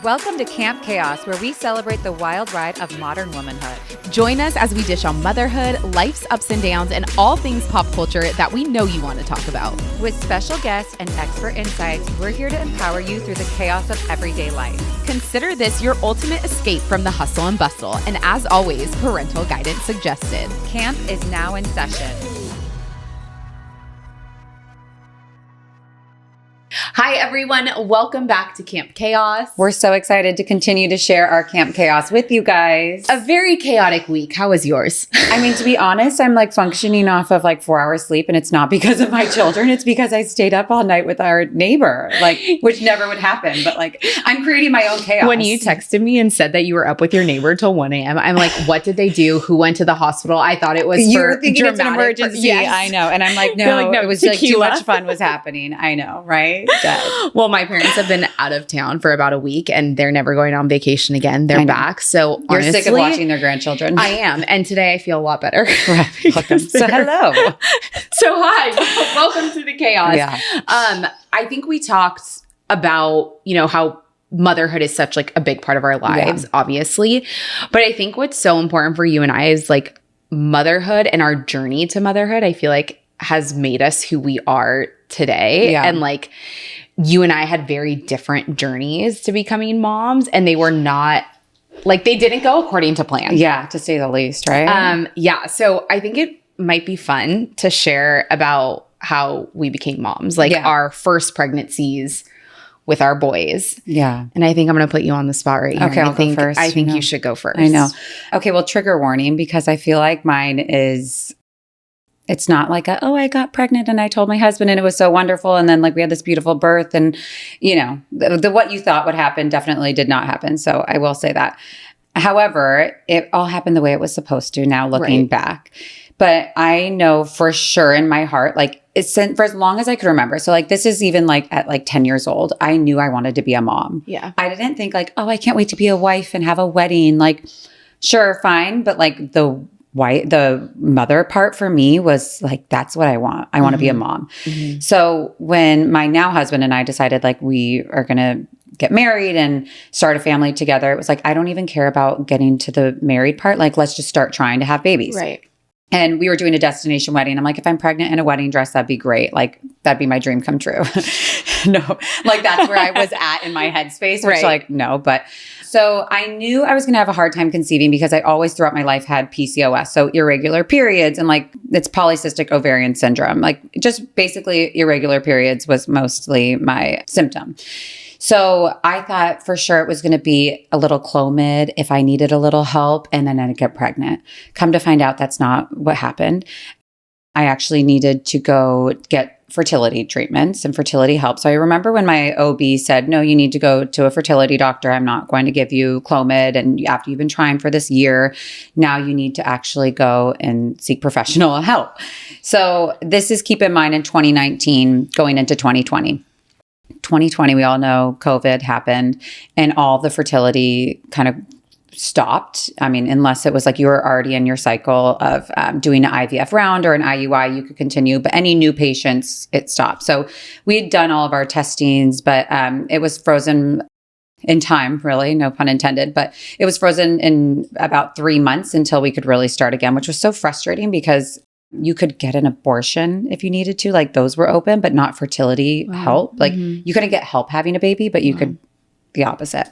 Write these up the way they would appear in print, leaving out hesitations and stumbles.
Welcome to Camp Chaos, where we celebrate the wild ride of modern womanhood. Join us as we dish on motherhood, life's ups and downs, and all things pop culture that we know you want to talk about. With special guests and expert insights, we're here to empower you through the chaos of everyday life. Consider this your ultimate escape from the hustle and bustle. And as always, parental guidance suggested. Camp is now in session. Hi, everyone. Welcome back to Camp Chaos. We're so excited to continue to share our Camp Chaos with you guys. A very chaotic week. How was yours? I mean, to be honest, I'm like functioning off of like 4 hours sleep, and it's not because of my children. It's because I stayed up all night with our neighbor, like, which never would happen. But like, I'm creating my own chaos. When you texted me and said that you were up with your neighbor till 1 a.m., I'm like, what did they do? Who went to the hospital? I thought it was you for were thinking it's an emergency. Yes. I know. And I'm like, no, it was tequila. like too much fun was happening. I know, right? Dead. Well, my parents have been out of town for about a week and they're never going on vacation again. They're back. So you're honestly, sick of watching their grandchildren. I am. And today I feel a lot better. So hello. So hi, welcome to the chaos. Yeah. I think we talked about, how motherhood is such like a big part of our lives, obviously. But I think what's so important for you and I is like motherhood and our journey to motherhood, I feel like has made us who we are today. Yeah. And like you and I had very different journeys to becoming moms, and they were not like, they didn't go according to plan. Yeah, to say the least, right? So I think it might be fun to share about how we became moms, like our first pregnancies with our boys. Yeah. And I think I'm going to put you on the spot right here. Okay, I'll go first. I think you should go first. I know. Okay, well, trigger warning, because I feel like mine is, it's not like, I got pregnant and I told my husband and it was so wonderful. And then like we had this beautiful birth and, the what you thought would happen definitely did not happen. So I will say that. However, it all happened the way it was supposed to now looking back. But I know for sure in my heart, like it's for as long as I could remember. So like this is even like at like 10 years old, I knew I wanted to be a mom. Yeah. I didn't think like, I can't wait to be a wife and have a wedding. Like, sure, fine. But like the mother part for me was like, that's what I want. I want to be a mom. Mm-hmm. So when my now husband and I decided like we are going to get married and start a family together, it was like, I don't even care about getting to the married part. Like, let's just start trying to have babies. Right. And we were doing a destination wedding. I'm like, if I'm pregnant in a wedding dress, that'd be great. Like, that'd be my dream come true. No, like that's where I was at in my headspace, which like, no, but so I knew I was going to have a hard time conceiving because I always throughout my life had PCOS. So irregular periods and like it's polycystic ovarian syndrome, like just basically irregular periods was mostly my symptom. So I thought for sure it was going to be a little Clomid if I needed a little help and then I'd get pregnant. Come to find out that's not what happened. I actually needed to go get fertility treatments and fertility help. So I remember when my OB said, no, you need to go to a fertility doctor. I'm not going to give you Clomid. And after you've been trying for this year, now you need to actually go and seek professional help. So this is, keep in mind, in 2019, going into 2020. 2020, we all know COVID happened and all the fertility kind of stopped. I mean, unless it was like you were already in your cycle of doing an IVF round or an IUI, you could continue. But any new patients, it stopped. So we'd done all of our testings, but it was frozen in time, really, no pun intended. But it was frozen in about 3 months until we could really start again, which was so frustrating because you could get an abortion if you needed to. Like those were open, but not fertility help. Like you couldn't get help having a baby, but you could the opposite.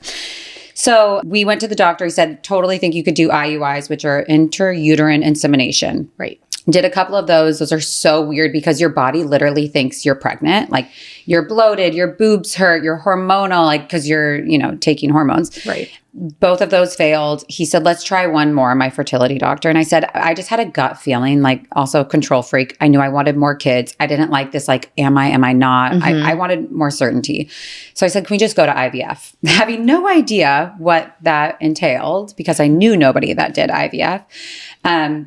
So we went to the doctor. He said, totally think you could do IUIs, which are intrauterine insemination. Right. Did a couple of those. Those are so weird because your body literally thinks you're pregnant. Like you're bloated, your boobs hurt, you're hormonal, like because you're, taking hormones. Right. Both of those failed. He said, let's try one more, my fertility doctor. And I said, I just had a gut feeling, like also a control freak. I knew I wanted more kids. I didn't like this, like, am I not? I wanted more certainty. So I said, can we just go to IVF? Having no idea what that entailed because I knew nobody that did IVF.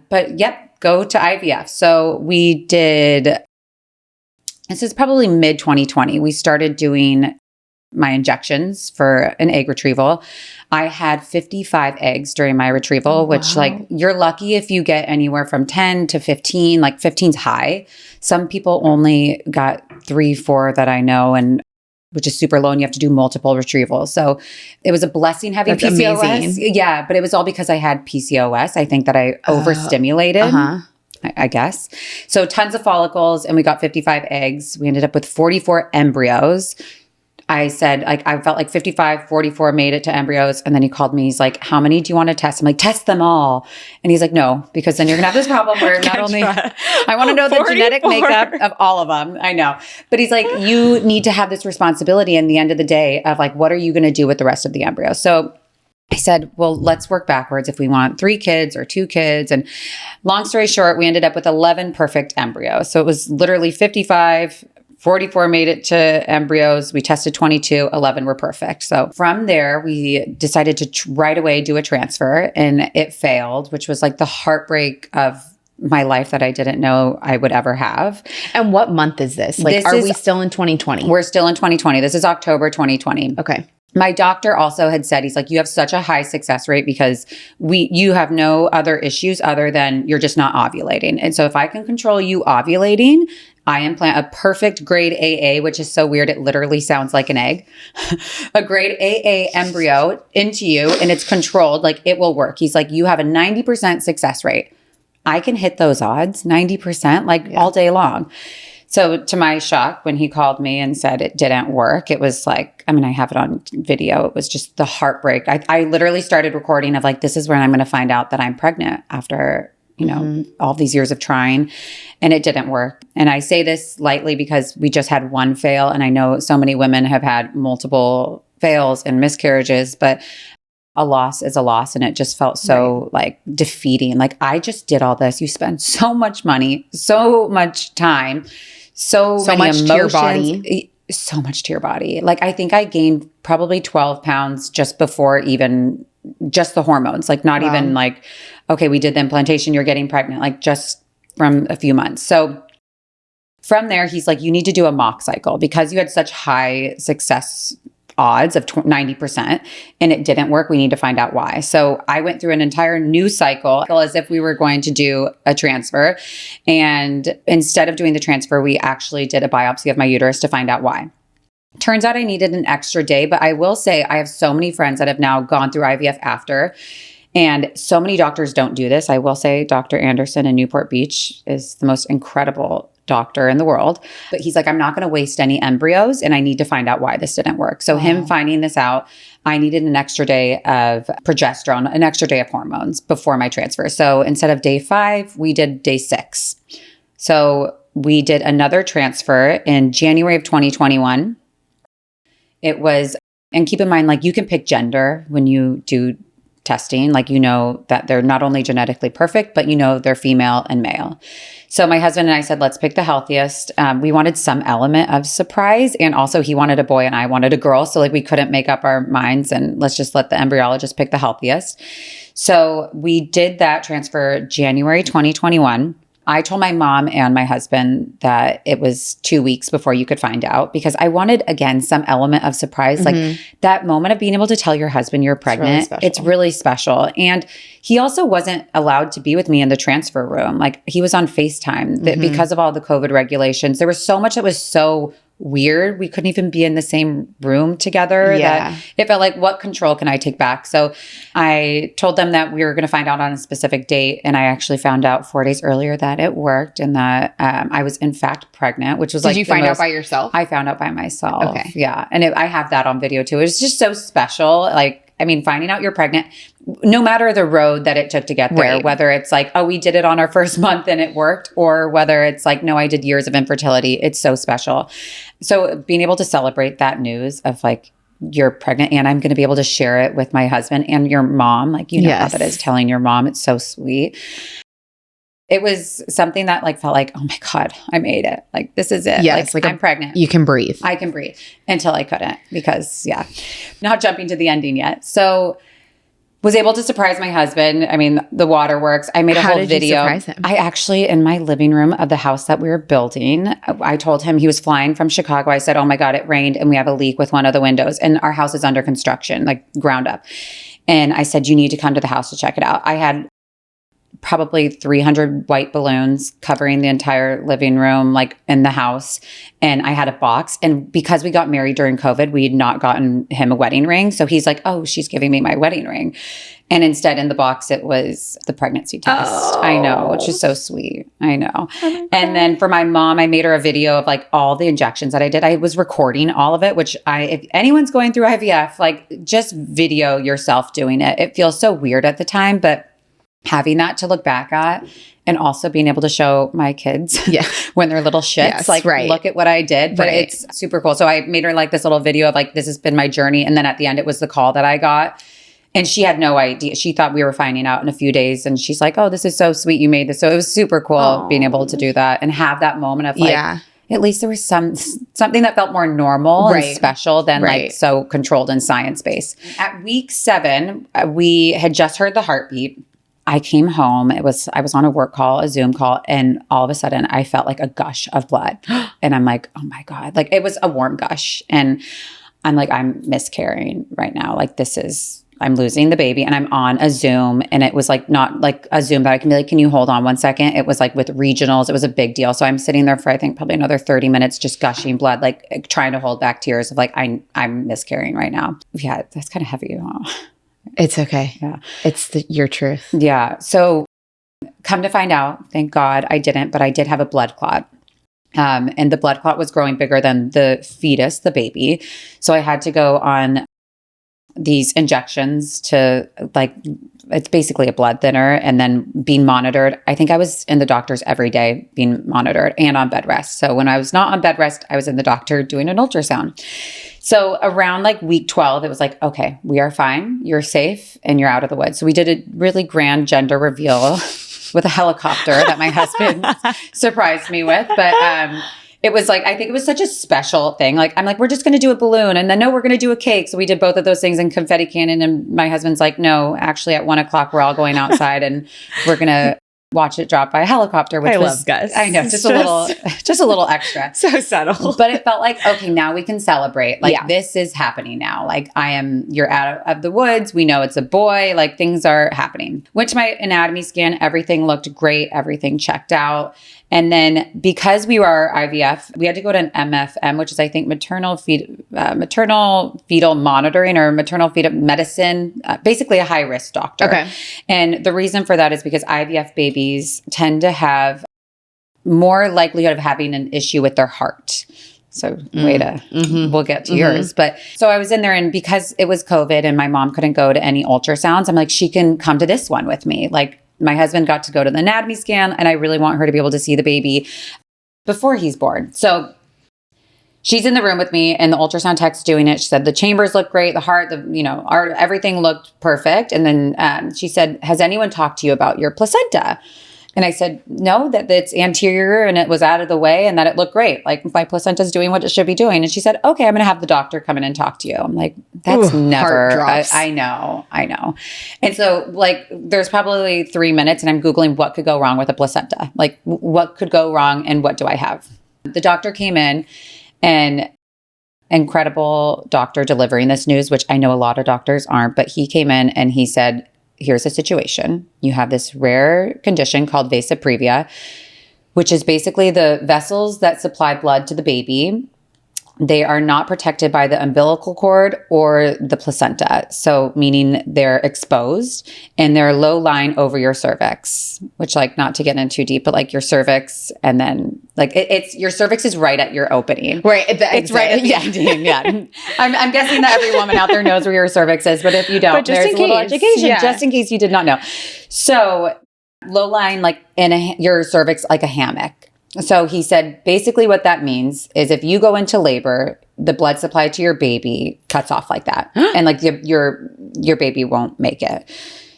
But yep, go to IVF. So we did, this is probably mid 2020. We started doing my injections for an egg retrieval. I had 55 eggs during my retrieval, which like you're lucky if you get anywhere from 10 to 15, like 15's high. Some people only got 3, 4 that I know. And which is super low, and you have to do multiple retrievals. So it was a blessing having That's PCOS. amazing. Yeah, but it was all because I had PCOS. I think that I overstimulated. I guess. So tons of follicles, and we got 55 eggs. We ended up with 44 embryos. I said, like, I felt like 55, 44 made it to embryos. And then he called me. He's like, how many do you want to test? I'm like, test them all. And he's like, no, because then you're going to have this problem where not only, I want to know the genetic makeup of all of them. I know. But he's like, you need to have this responsibility in the end of the day of like, what are you going to do with the rest of the embryo? So I said, well, let's work backwards if we want 3 kids or 2 kids. And long story short, we ended up with 11 perfect embryos. So it was literally 55, 44 made it to embryos. We tested 22, 11 were perfect. So from there, we decided to right away do a transfer, and it failed, which was like the heartbreak of my life that I didn't know I would ever have. And what month is this? Like, are we still in 2020? We're still in 2020. This is October 2020. Okay. My doctor also had said, he's like, you have such a high success rate because you have no other issues other than you're just not ovulating. And so if I can control you ovulating, I implant a perfect grade AA, which is so weird. It literally sounds like an egg, a grade AA embryo into you, and it's controlled, like it will work. He's like, you have a 90% success rate. I can hit those odds, 90%, like all day long. So to my shock, when he called me and said it didn't work, it was like, I mean, I have it on video. It was just the heartbreak. I literally started recording of like, this is when I'm going to find out that I'm pregnant after, you know, all these years of trying, and it didn't work. And I say this lightly because we just had one fail, and I know so many women have had multiple fails and miscarriages, but a loss is a loss. And it just felt so like defeating. Like, I just did all this. You spend so much money, so much time, so many much emotions, to your body. So much to your body. Like, I think I gained probably 12 pounds just before even just the hormones, like not even like, okay, we did the implantation, you're getting pregnant, like just from a few months. So from there, he's like, you need to do a mock cycle because you had such high success odds of 90% and it didn't work. We need to find out why. So I went through an entire new cycle as if we were going to do a transfer. And instead of doing the transfer, we actually did a biopsy of my uterus to find out why. Turns out I needed an extra day, but I will say I have so many friends that have now gone through IVF after, and so many doctors don't do this. I will say Dr. Anderson in Newport Beach is the most incredible doctor in the world, but he's like, I'm not going to waste any embryos, and I need to find out why this didn't work. So him finding this out, I needed an extra day of progesterone, an extra day of hormones before my transfer. So instead of day 5, we did day 6. So we did another transfer in January of 2021. It was, and keep in mind, like, you can pick gender when you do testing, like, you know that they're not only genetically perfect, but you know they're female and male. So my husband and I said, let's pick the healthiest. We wanted some element of surprise, and also he wanted a boy and I wanted a girl. So like, we couldn't make up our minds, and let's just let the embryologist pick the healthiest. So we did that transfer January 2021. I told my mom and my husband that it was 2 weeks before you could find out, because I wanted, again, some element of surprise. Like that moment of being able to tell your husband you're pregnant, it's really special. And he also wasn't allowed to be with me in the transfer room. Like, he was on FaceTime because of all the COVID regulations. There was so much that was so weird. We couldn't even be in the same room together. That it felt like, what control can I take back? So I told them that we were going to find out on a specific date. And I actually found out 4 days earlier that it worked, and that I was in fact pregnant, which was like, did you find out by yourself? I found out by myself. Okay. Yeah. And I have that on video too. It's just so special. Like, I mean, finding out you're pregnant, no matter the road that it took to get there, whether it's like, oh, we did it on our first month and it worked, or whether it's like, no, I did years of infertility. It's so special. So being able to celebrate that news of like, you're pregnant, and I'm going to be able to share it with my husband and your mom. Like, you know how that is, telling your mom. It's so sweet. It was something that like felt like, oh my God, I made it. Like, this is it. Yes, like I'm pregnant. You can breathe. I can breathe, until I couldn't, because not jumping to the ending yet. So was able to surprise my husband. I mean, the waterworks. I made a whole video. You surprise him? I actually, in my living room of the house that we were building, I told him, he was flying from Chicago. I said, oh my God, it rained and we have a leak with one of the windows, and our house is under construction, like ground up. And I said, you need to come to the house to check it out. I had probably 300 white balloons covering the entire living room, like in the house. And I had a box. And because we got married during COVID, we had not gotten him a wedding ring. So he's like, oh, she's giving me my wedding ring. And instead in the box, it was the pregnancy test. Oh. I know, which is so sweet. I know. And then for my mom, I made her a video of like all the injections that I did. I was recording all of it, which if anyone's going through IVF, like just video yourself doing it. It feels so weird at the time, but having that to look back at and also being able to show my kids when they're little shits, look at what I did. But it's super cool. So I made her like this little video of like, this has been my journey. And then at the end, it was the call that I got. And she had no idea. She thought we were finding out in a few days. And she's like, oh, this is so sweet. You made this. So it was super cool being able to do that and have that moment of like, at least there was something that felt more normal and special than like so controlled and science-based. At week 7, we had just heard the heartbeat. I came home. I was on a work call, a Zoom call, and all of a sudden I felt like a gush of blood. And I'm like, oh my God. Like it was a warm gush. And I'm like, I'm miscarrying right now. Like I'm losing the baby, and I'm on a Zoom, and it was like not like a Zoom that I can be like, can you hold on one second? It was like with regionals. It was a big deal. So I'm sitting there for, I think probably another 30 minutes, just gushing blood, like trying to hold back tears of like, I'm miscarrying right now. Yeah. That's kind of heavy. Huh? It's okay. Yeah. It's your truth. Yeah. So come to find out, thank God I didn't, but I did have a blood clot. And the blood clot was growing bigger than the fetus, the baby. So I had to go on these injections to like, it's basically a blood thinner, and then being monitored. I think I was in the doctor's every day being monitored and on bed rest. So when I was not on bed rest, I was in the doctor doing an ultrasound. So around like week 12, it was like, okay, we are fine. You're safe and you're out of the woods. So we did a really grand gender reveal with a helicopter that my husband surprised me with. But it was like, I think it was such a special thing. Like, I'm like, we're just going to do a balloon. And then, no, we're going to do a cake. So we did both of those things in confetti cannon. And my husband's like, no, actually at 1:00, we're all going outside and we're going to watch it drop by a helicopter, which love Gus. I know, just a little extra. So subtle. But it felt like, okay, now we can celebrate. Like this is happening now. Like you're out of the woods. We know it's a boy. Like things are happening. Went to my anatomy scan. Everything looked great. Everything checked out. And then because we were IVF, we had to go to an MFM, which is, I think, maternal fetal monitoring or maternal fetal medicine, basically a high risk doctor. Okay. And the reason for that is because IVF babies tend to have more likelihood of having an issue with their heart. So we'll get to yours. But so I was in there, and because it was COVID and my mom couldn't go to any ultrasounds, I'm like, she can come to this one with me. Like, my husband got to go to the anatomy scan, and I really want her to be able to see the baby before he's born. So she's in the room with me, and the ultrasound tech's doing it. She said the chambers look great, the heart, everything looked perfect. And then she said, has anyone talked to you about your placenta? And I said, no, that it's anterior and it was out of the way and that it looked great. Like my placenta's doing what it should be doing. And she said, okay, I'm going to have the doctor come in and talk to you. I'm like, that's never, I know. And so like, there's probably 3 minutes and I'm Googling what could go wrong with a placenta. Like what could go wrong and what do I have? The doctor came in, and incredible doctor delivering this news, which I know a lot of doctors aren't, but he came in and he said, here's the situation. You have this rare condition called vasa previa, which is basically the vessels that supply blood to the baby. They are not protected by the umbilical cord or the placenta. So meaning they're exposed and they're low lying over your cervix, which like not to get in too deep, but like your cervix, and then like it's your cervix is right at your opening. Right. It's right at the ending. Yeah. I'm guessing that every woman out there knows where your cervix is, but if you don't, there's a little education just in case you did not know. So low lying like in your cervix like a hammock. So he said, basically what that means is if you go into labor, the blood supply to your baby cuts off like that. And like your baby won't make it.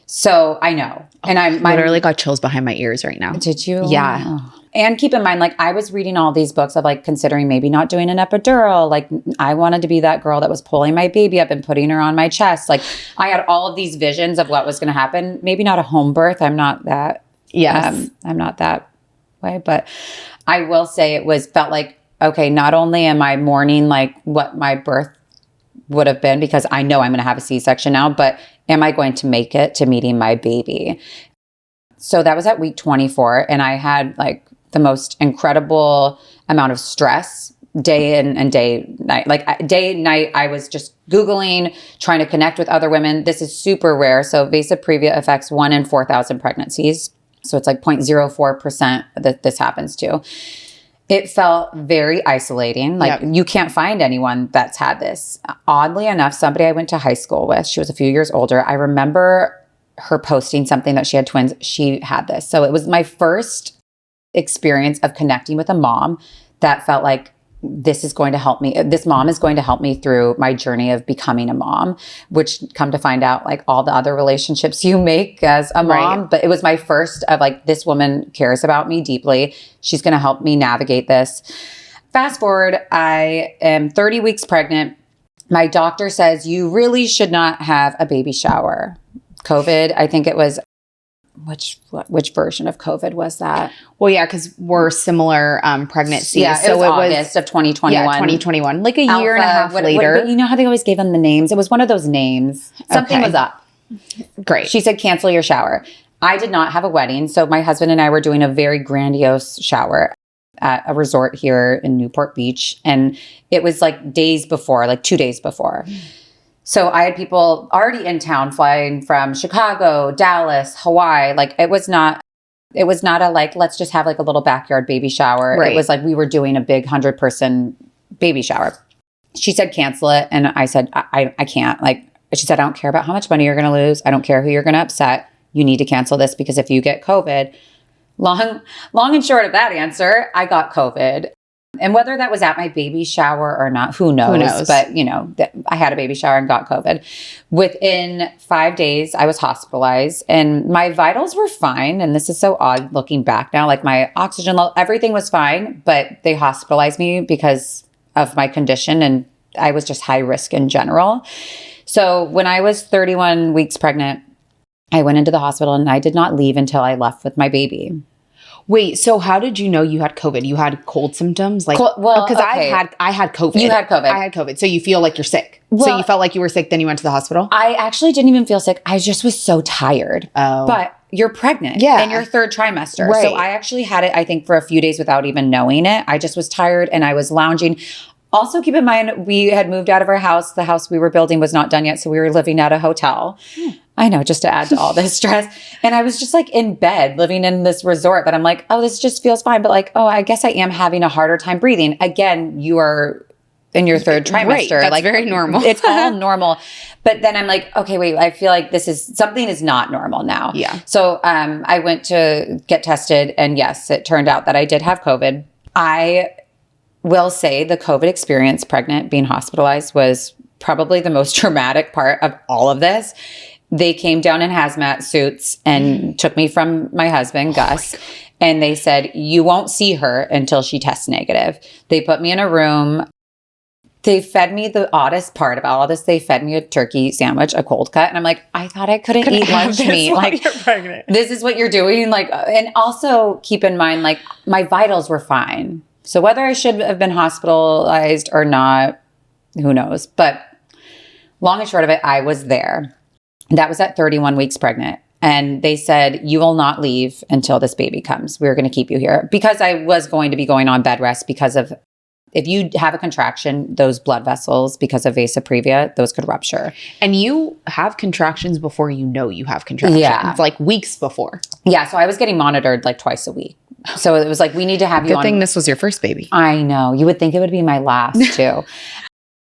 So I know. And I literally got chills behind my ears right now. Did you? Yeah. Oh. And keep in mind, like I was reading all these books of like considering maybe not doing an epidural. Like I wanted to be that girl that was pulling my baby up and putting her on my chest. Like I had all of these visions of what was going to happen. Maybe not a home birth. I'm not that. Yes. I'm not that way, but I will say felt like, okay, not only am I mourning like what my birth would have been, because I know I'm going to have a C-section now, but am I going to make it to meeting my baby? So that was at week 24. And I had like the most incredible amount of stress day in and day night. Like day and night, I was just Googling, trying to connect with other women. This is super rare. So vasa previa affects 1 in 4,000 pregnancies. So it's like 0.04% that this happens to. It felt very isolating. Like you can't find anyone that's had this. Oddly enough, somebody I went to high school with, she was a few years older. I remember her posting something that she had twins. She had this. So it was my first experience of connecting with a mom that felt like this is going to help me. This mom is going to help me through my journey of becoming a mom, which come to find out like all the other relationships you make as a mom. Right. But it was my first of like, this woman cares about me deeply. She's going to help me navigate this. Fast forward, I am 30 weeks pregnant. My doctor says you really should not have a baby shower. COVID, I think it was, which version of COVID was that? Well, yeah, because we're similar pregnancies. Yeah, so it was August of 2021. Yeah, 2021, like a year and a half later. But you know how they always gave them the names? It was one of those names. Something was up. Great. She said, cancel your shower. I did not have a wedding. So my husband and I were doing a very grandiose shower at a resort here in Newport Beach. And it was like days before, like 2 days before. So I had people already in town flying from Chicago, Dallas, Hawaii. Like it was not a like, let's just have like a little backyard baby shower. Right. It was like we were doing a big 100-person baby shower. She said, cancel it. And I said, I can't. Like, she said, I don't care about how much money you're going to lose. I don't care who you're going to upset. You need to cancel this because if you get COVID, long and short of that answer, I got COVID. And whether that was at my baby shower or not, who knows? But, you know, I had a baby shower and got COVID. Within 5 days, I was hospitalized and my vitals were fine. And this is so odd looking back now, like my oxygen level, everything was fine, but they hospitalized me because of my condition and I was just high risk in general. So when I was 31 weeks pregnant, I went into the hospital and I did not leave until I left with my baby. Wait, so how did you know you had COVID? You had cold symptoms? Like, well, because I had COVID. You had COVID. I had COVID. So you feel like you're sick. Well, so you felt like you were sick, then you went to the hospital? I actually didn't even feel sick. I just was so tired. Oh. But you're pregnant in your third trimester. Right. So I actually had it, I think, for a few days without even knowing it. I just was tired and I was lounging. Also, keep in mind, we had moved out of our house. The house we were building was not done yet. So we were living at a hotel. I know, just to add to all this stress. And I was just like in bed living in this resort that I'm like, oh, this just feels fine. But like, oh, I guess I am having a harder time breathing. Again, you are in your third trimester. Right, that's like very normal. It's all normal. But then I'm like, okay, wait, I feel like something is not normal now. Yeah. So I went to get tested and yes, it turned out that I did have COVID. I will say the COVID experience, pregnant, being hospitalized, was probably the most traumatic part of all of this. They came down in hazmat suits and took me from my husband, Gus, and they said, you won't see her until she tests negative. They put me in a room. They fed me, the oddest part about all this, they fed me a turkey sandwich, a cold cut. And I'm like, I thought I couldn't eat lunch meat. Like, you're pregnant. This is what you're doing. Like, and also keep in mind, like my vitals were fine. So whether I should have been hospitalized or not, who knows? But long and short of it, I was there. That was at 31 weeks pregnant. And they said, you will not leave until this baby comes. We're going to keep you here. Because I was going to be going on bed rest because of, if you have a contraction, those blood vessels, because of vasa previa, those could rupture. And you have contractions before you know you have contractions. Yeah. It's like weeks before. Yeah. So I was getting monitored like twice a week. So it was like, we need to have you on. Good thing this was your first baby. I know. You would think it would be my last too.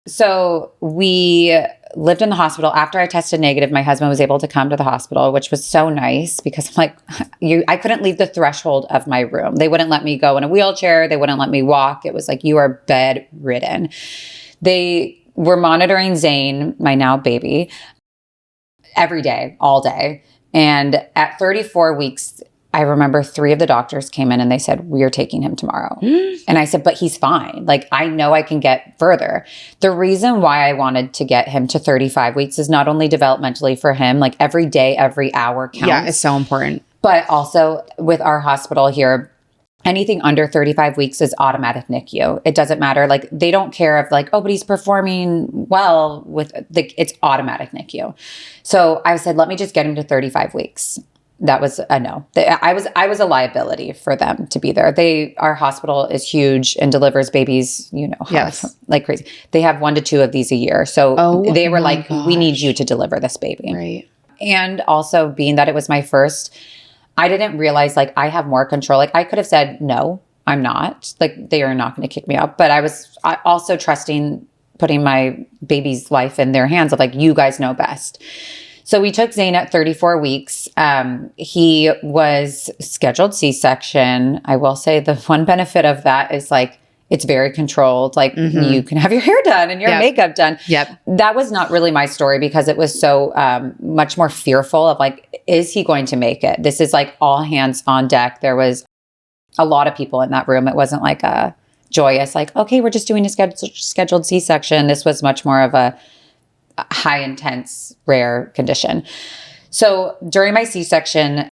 So we lived in the hospital. After I tested negative, my husband was able to come to the hospital, which was so nice because I'm like, I couldn't leave the threshold of my room. They wouldn't let me go in a wheelchair. They wouldn't let me walk. It was like, you are bedridden. They were monitoring Zane, my now baby, every day, all day. And at 34 weeks, I remember 3 of the doctors came in and they said, we are taking him tomorrow. And I said, but he's fine. Like, I know I can get further. The reason why I wanted to get him to 35 weeks is not only developmentally for him, like every day, every hour counts. Yeah, it's so important. But also with our hospital here, anything under 35 weeks is automatic NICU. It doesn't matter. Like, they don't care if like, oh, but he's performing well with it's automatic NICU. So I said, let me just get him to 35 weeks. that was a no. I was a liability for them to be there. Our hospital is huge and delivers babies, Yes. like crazy. They have 1 to 2 of these a year. So they were like, we need you to deliver this baby. Right. And also being that it was my first, I didn't realize like I have more control. Like I could have said, no, I'm not. Like they are not going to kick me out. But I also trusting putting my baby's life in their hands of like, you guys know best. So we took Zane at 34 weeks. He was scheduled C-section. I will say the one benefit of that is like, it's very controlled. Like you can have your hair done and your makeup done. Yep. That was not really my story because it was so much more fearful of like, is he going to make it? This is like all hands on deck. There was a lot of people in that room. It wasn't like a joyous, like, okay, we're just doing a scheduled C-section. This was much more of a high intense, rare condition. So during my C-section,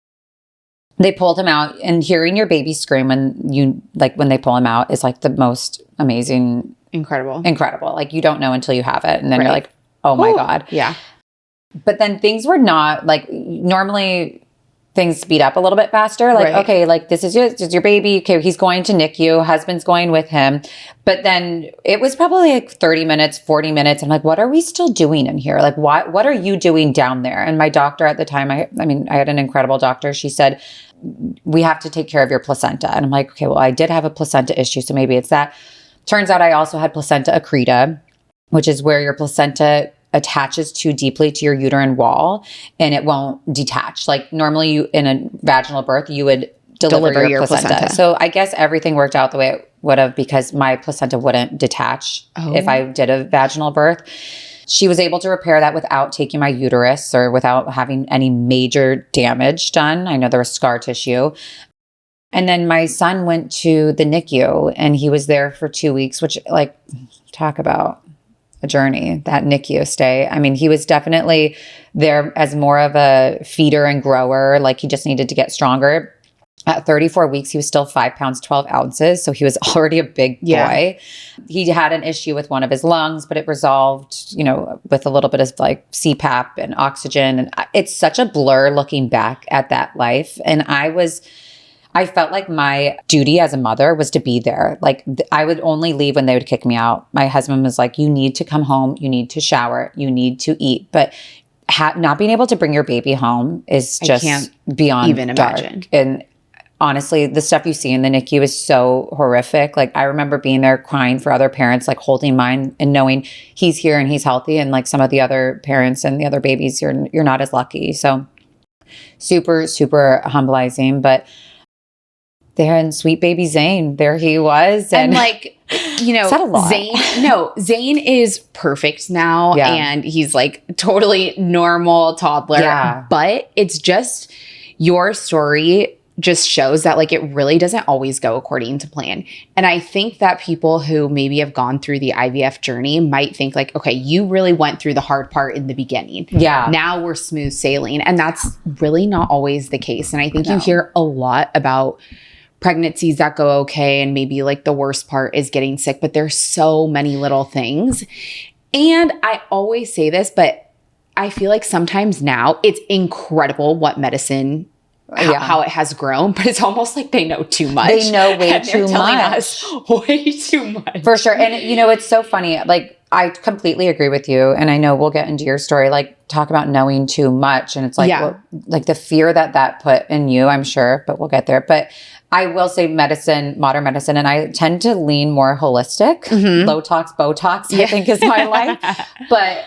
they pulled him out, and hearing your baby scream when they pull him out is like the most amazing, incredible. Like you don't know until you have it. And then you're like, oh my God. Yeah. But then things were not like normally things speed up a little bit faster. Like, okay, like this is your baby. Okay, he's going to NICU. Husband's going with him. But then it was probably like 30 minutes, 40 minutes. I'm like, what are we still doing in here? Like, what are you doing down there? And my doctor at the time, I had an incredible doctor. She said, we have to take care of your placenta. And I'm like, okay, well, I did have a placenta issue. So maybe it's that. Turns out I also had placenta accreta, which is where your placenta attaches too deeply to your uterine wall and it won't detach. Like normally you in a vaginal birth, you would deliver your placenta. So I guess everything worked out the way it would have because my placenta wouldn't detach if I did a vaginal birth. She was able to repair that without taking my uterus or without having any major damage done. I know there was scar tissue. And then my son went to the NICU and he was there for 2 weeks, which like talk about a journey, that NICU stay. I mean, he was definitely there as more of a feeder and grower. Like he just needed to get stronger. At 34 weeks, he was still 5 pounds, 12 ounces. So he was already a big boy. He had an issue with one of his lungs, but it resolved, with a little bit of like CPAP and oxygen. And it's such a blur looking back at that life. And I felt like my duty as a mother was to be there. Like I would only leave when they would kick me out. My husband was like, you need to come home. You need to shower. You need to eat. But not being able to bring your baby home is just beyond even imagine. And honestly, the stuff you see in the NICU is so horrific. Like I remember being there crying for other parents, like holding mine and knowing he's here and he's healthy. And like some of the other parents and the other babies, you're not as lucky. So super, super humbling. But there and sweet baby Zane, there he was. And like, said a lot. Zane is perfect now. Yeah. And he's like totally normal toddler. Yeah. But it's just your story just shows that like it really doesn't always go according to plan. And I think that people who maybe have gone through the IVF journey might think like, okay, you really went through the hard part in the beginning. Yeah. Now we're smooth sailing. And that's really not always the case. And I think you hear a lot about pregnancies that go okay and maybe like the worst part is getting sick, but there's so many little things. And I always say this, but I feel like sometimes now it's incredible what medicine how it has grown, but it's almost like they know too much. They know way too much. Way too much. For sure. And it's so funny. Like I completely agree with you. And I know we'll get into your story, like talk about knowing too much. And it's like, like the fear that put in you, I'm sure, but we'll get there. But I will say modern medicine, and I tend to lean more holistic. Botox, I think is my life. But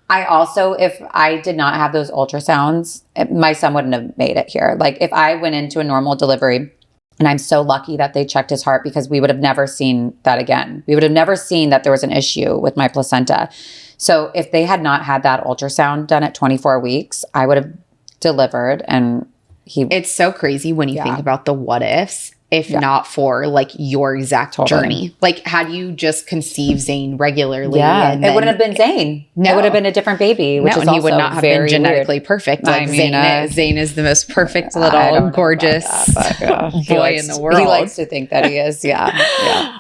I also, if I did not have those ultrasounds, my son wouldn't have made it here. Like if I went into a normal delivery, and I'm so lucky that they checked his heart because we would have never seen that again. We would have never seen that there was an issue with my placenta. So if they had not had that ultrasound done at 24 weeks, I would have delivered and it's so crazy when you think about the what ifs, if not for like your exact journey. Like had you just conceived Zane regularly, and it wouldn't have been Zane. No. It would have been a different baby, which is he would not have been genetically perfect. Like Zane is the most perfect little gorgeous boy in the world. He likes to think that he is. Yeah.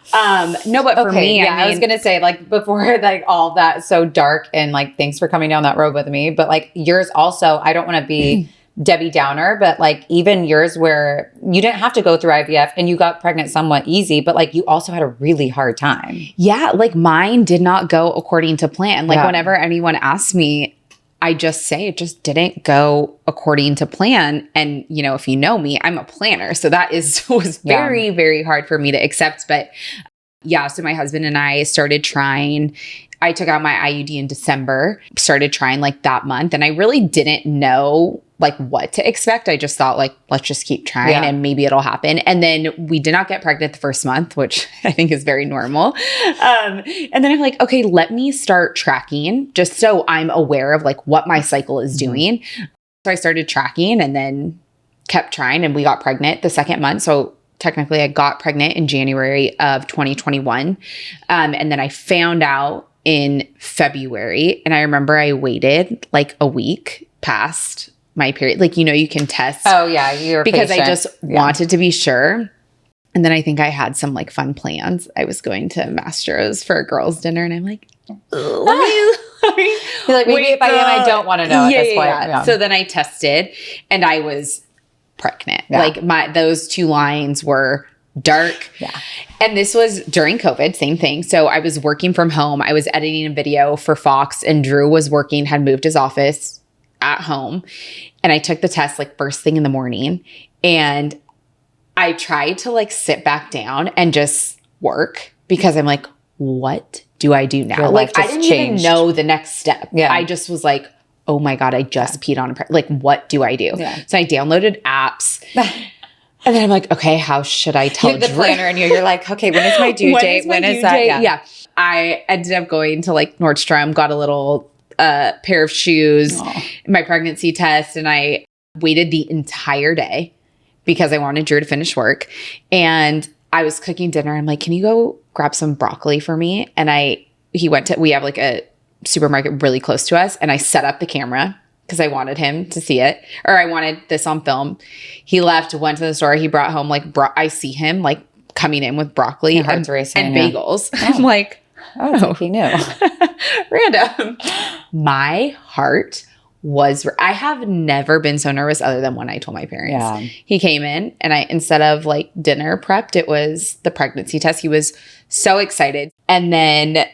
No, but for me, I was gonna say like before like all that so dark and like thanks for coming down that road with me. But like yours also, I don't want to be Debbie Downer, but like even yours where you didn't have to go through IVF and you got pregnant somewhat easy, but like you also had a really hard time. Yeah, like mine did not go according to plan. Like whenever anyone asks me, I just say it just didn't go according to plan. And, you know, if you know me, I'm a planner. So that was very, very hard for me to accept. But yeah, so my husband and I started trying. I took out my IUD in December, started trying like that month. And I really didn't know like what to expect. I just thought like, let's just keep trying and maybe it'll happen. And then we did not get pregnant the first month, which I think is very normal. And then I'm like, okay, let me start tracking just so I'm aware of like what my cycle is doing. So I started tracking and then kept trying and we got pregnant the second month. So technically I got pregnant in January of 2021. And then I found out in February. And I remember I waited like a week past my period. Like, you know, you can test. Oh yeah. You're because patient. I just wanted to be sure. And then I think I had some like fun plans. I was going to Mastro's for a girls' dinner and I'm like, You're like, maybe if I am, I don't want to know at this point. Yeah. So then I tested and I was pregnant. Like those two lines were dark. Yeah. And this was during COVID, same thing. So I was working from home. I was editing a video for Fox and Drew was working, had moved his office at home. And I took the test like first thing in the morning. And I tried to like sit back down and just work because I'm like, what do I do now? Your Like life I didn't changed. even know the next step. Yeah. I just was like, oh my God, I just peed on like, what do I do? Yeah. So I downloaded apps. And then I'm like, okay, how should I tell You have the planner and you're like, okay, when is my due date? When is that? Yeah. I ended up going to like Nordstrom, got a little pair of shoes, my pregnancy test, and I waited the entire day because I wanted Drew to finish work. And I was cooking dinner. I'm like, can you go grab some broccoli for me? And we have like a supermarket really close to us. And I set up the camera because I wanted him to see it, or I wanted this on film. He left, went to the store. He brought home like, I see him like coming in with broccoli and bagels. I'm like, oh, he knew. Random. My heart was, I have never been so nervous other than when I told my parents. Yeah. He came in and instead of like dinner prepped, it was the pregnancy test. He was so excited. And then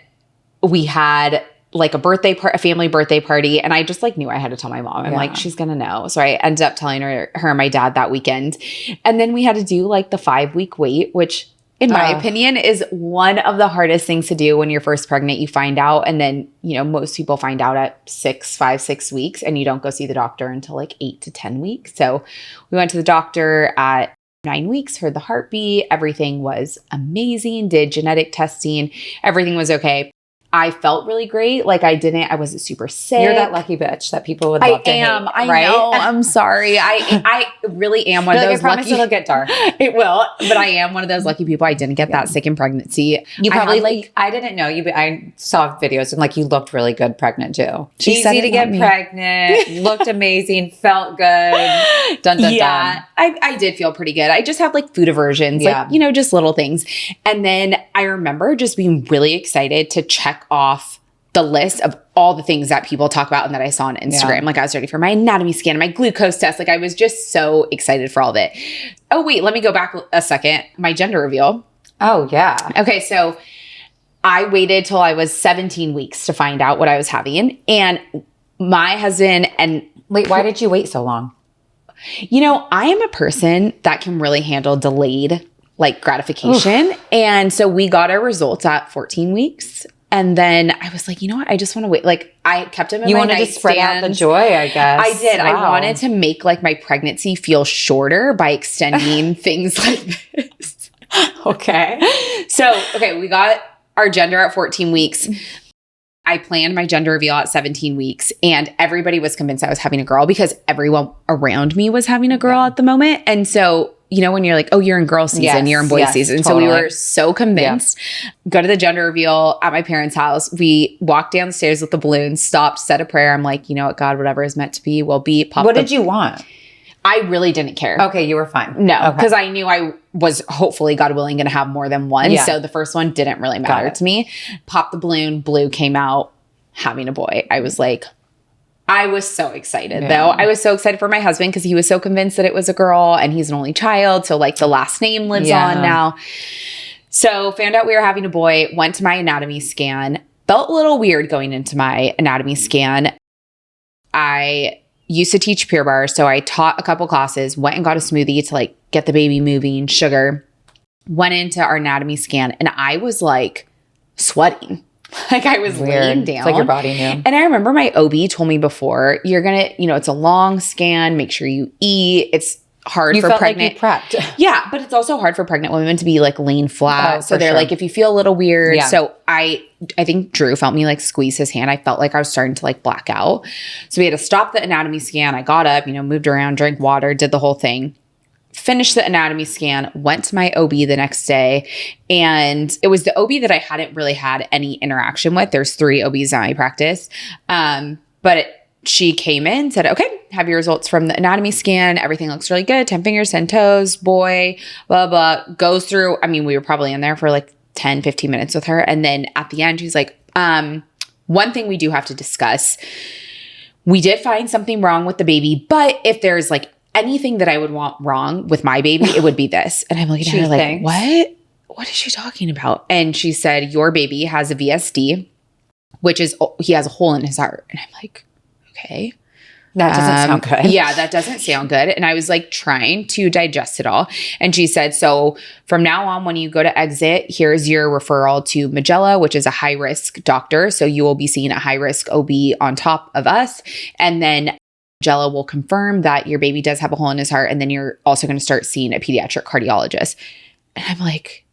we had like a family birthday party. And I just like knew I had to tell my mom. I'm like, she's going to know. So I ended up telling her and my dad that weekend. And then we had to do like the 5-week wait, which in my opinion is one of the hardest things to do when you're first pregnant. You find out. And then, you know, most people find out at 5-6 weeks and you don't go see the doctor until like 8 to 10 weeks. So we went to the doctor at 9 weeks, heard the heartbeat. Everything was amazing. Did genetic testing. Everything was okay. I felt really great. Like I wasn't super sick. You're that lucky bitch that people would love to hate, right? I know. I'm sorry. I really am one of those I promise lucky. It'll get dark. It will. But I am one of those lucky people. I didn't get that sick in pregnancy. You probably I didn't know you, but I saw videos and like you looked really good pregnant too. Easy to get pregnant, looked amazing, felt good. Dun. I did feel pretty good. I just have like food aversions, like, you know, just little things. And then I remember just being really excited to check off the list of all the things that people talk about and that I saw on Instagram. Yeah. Like I was ready for my anatomy scan, my glucose test. Like I was just so excited for all of it. Oh, wait, let me go back a second. My gender reveal. Oh, yeah. Okay. So I waited till I was 17 weeks to find out what I was having. And my husband and wait, why did you wait so long? You know, I am a person that can really handle delayed like gratification. Oof. And so we got our results at 14 weeks. And then I was like, you know what? I just want to wait. Like I kept him in my nightstand. You wanted to spread out the joy, I guess. I did. Wow. I wanted to make like my pregnancy feel shorter by extending things like this. Okay. So, we got our gender at 14 weeks. I planned my gender reveal at 17 weeks and everybody was convinced I was having a girl because everyone around me was having a girl at the moment. And so, you know, when you're like, oh, you're in girl season, you're in boy season. Totally. So we were so convinced. Go to the gender reveal at my parents' house. We walked downstairs with the balloons, stopped, said a prayer. I'm like, you know what, God, whatever is meant to be will be. What did you want? I really didn't care. Okay, you were fine. No, because I knew I was hopefully, God willing, going to have more than one. Yeah. So the first one didn't really matter to me. Popped the balloon, blue came out, having a boy. I was like, I was so excited though. I was so excited for my husband because he was so convinced that it was a girl and he's an only child. So like the last name lives on now. So found out we were having a boy, went to my anatomy scan, felt a little weird going into my anatomy scan. I used to teach Pure Barre. So I taught a couple classes, went and got a smoothie to like get the baby moving, sugar, went into our anatomy scan and I was like sweating. Like I was laying down. It's like your body knew. And I remember my OB told me before, you're going to, it's a long scan. Make sure you eat. It's hard for pregnant. You felt like you prepped. Yeah. But it's also hard for pregnant women to be like laying flat. So they're like, if you feel a little weird. Yeah. So I think Drew felt me like squeeze his hand. I felt like I was starting to like black out. So we had to stop the anatomy scan. I got up, moved around, drank water, did the whole thing. Finished the anatomy scan, went to my OB the next day, and it was the OB that I hadn't really had any interaction with. There's 3 OBs in my practice. She came in, said, okay, have your results from the anatomy scan. Everything looks really good. 10 fingers, 10 toes, boy, blah, blah. Goes through, we were probably in there for like 10, 15 minutes with her. And then at the end, she's like, one thing we do have to discuss. We did find something wrong with the baby, but if there's like anything that I would want wrong with my baby, it would be this. And I'm looking at her like, what? What is she talking about? And she said, your baby has a VSD, which is, he has a hole in his heart. And I'm like, okay. That doesn't sound good. Yeah, that doesn't sound good. And I was like trying to digest it all. And she said, so from now on, when you go to exit, here's your referral to Magella, which is a high risk doctor. So you will be seeing a high risk OB on top of us. And then Magella will confirm that your baby does have a hole in his heart. And then you're also going to start seeing a pediatric cardiologist. And I'm like,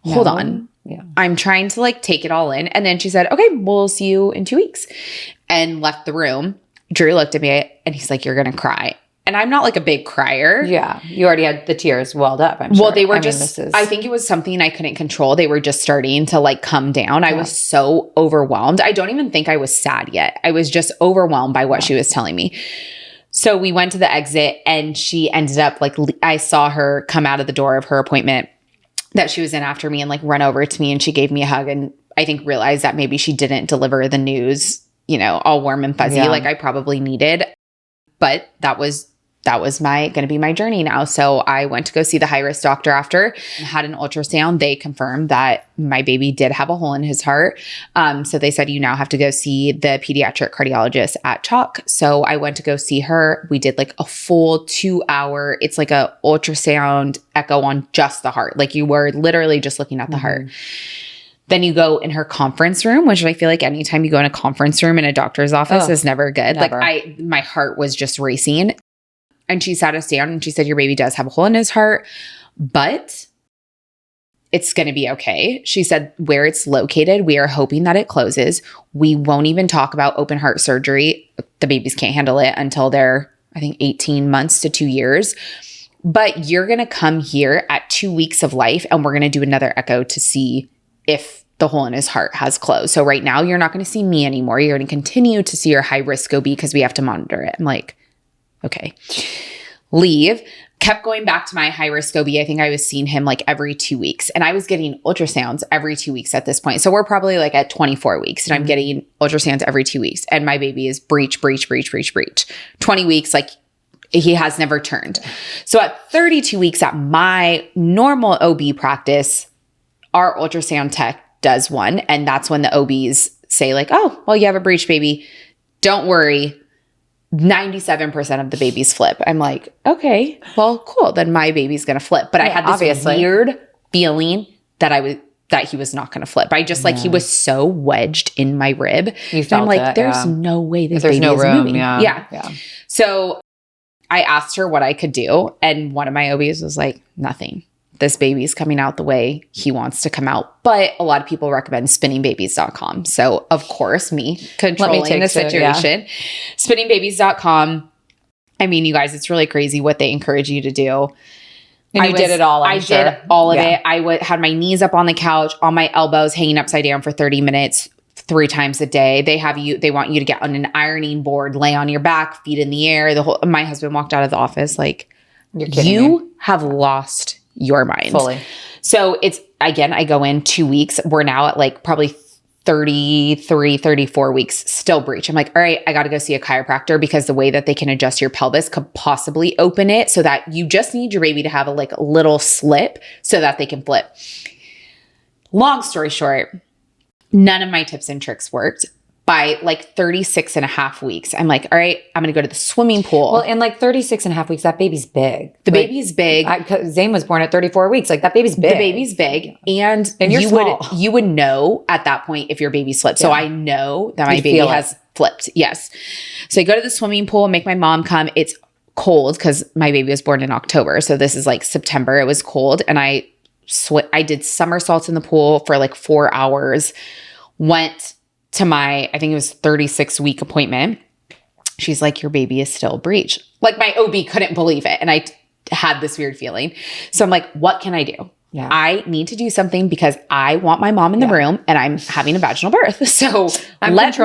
hold on. Yeah. I'm trying to like take it all in. And then she said, okay, we'll see you in 2 weeks, and left the room. Drew looked at me and he's like, you're going to cry. And I'm not like a big crier. Yeah. You already had the tears welled up, I'm sure. Well, they were I think it was something I couldn't control. They were just starting to like come down. I was so overwhelmed. I don't even think I was sad yet. I was just overwhelmed by what she was telling me. So we went to the exit and she ended up like, I saw her come out of the door of her appointment that she was in after me and like run over to me, and she gave me a hug and I think realized that maybe she didn't deliver the news, all warm and fuzzy like I probably needed. But that was going to be my journey now. So I went to go see the high risk doctor after, had an ultrasound. They confirmed that my baby did have a hole in his heart. So they said, you now have to go see the pediatric cardiologist at Chalk. So I went to go see her. We did like a full 2-hour, it's like a ultrasound echo on just the heart. Like you were literally just looking at the heart. Then you go in her conference room, which I feel like anytime you go in a conference room in a doctor's office is never good. Never. Like my heart was just racing. And she sat us down and she said, your baby does have a hole in his heart, but it's going to be okay. She said, where it's located, we are hoping that it closes. We won't even talk about open heart surgery. The babies can't handle it until they're, I think, 18 months to 2 years. But you're going to come here at 2 weeks of life and we're going to do another echo to see if the hole in his heart has closed. So right now you're not going to see me anymore. You're going to continue to see your high risk OB because we have to monitor it. I'm like, okay, leave. Kept going back to my high risk OB. I think I was seeing him like every 2 weeks, and I was getting ultrasounds every 2 weeks at this point. So we're probably like at 24 weeks and I'm getting ultrasounds every 2 weeks, and my baby is breech. 20 weeks, like he has never turned. So at 32 weeks at my normal OB practice, our ultrasound tech does one. And that's when the OBs say like, oh, well, you have a breech, baby. Don't worry. 97% of the babies flip. I'm like, okay, well, cool. Then my baby's going to flip. But I had this weird feeling that he was not going to flip. I just like, he was so wedged in my rib. I'm like, there's no way this baby is moving. Yeah. So I asked her what I could do. And one of my OBs was like, nothing. This baby's coming out the way he wants to come out. But a lot of people recommend spinningbabies.com. So of course, me controlling the situation, spinningbabies.com. I mean, you guys, it's really crazy what they encourage you to do. And you did it all. I did all of it. I had my knees up on the couch, on my elbows, hanging upside down for 30 minutes, 3 times a day. They want you to get on an ironing board, lay on your back, feet in the air. My husband walked out of the office like, you have lost your mind. Fully. So it's, again, I go in 2 weeks. We're now at like probably 33, 34 weeks, still breech. I'm like, all right, I got to go see a chiropractor because the way that they can adjust your pelvis could possibly open it so that you just need your baby to have a little slip so that they can flip. Long story short, none of my tips and tricks worked. By 36 and a half weeks, I'm like, all right, I'm going to go to the swimming pool. Well, in 36 and a half weeks, that baby's big. The baby's big. Zane was born at 34 weeks. That baby's big. The baby's big. And you're small. You would know at that point if your baby slipped. So I know that my baby has flipped. Yes. So I go to the swimming pool, make my mom come. It's cold because my baby was born in October. So this is September. It was cold. And I did somersaults in the pool for 4 hours. Went to my, I think it was 36-week appointment. She's like, your baby is still breech. My OB couldn't believe it. And I had this weird feeling. So I'm like, what can I do? Yeah. I need to do something because I want my mom in the room and I'm having a vaginal birth. So let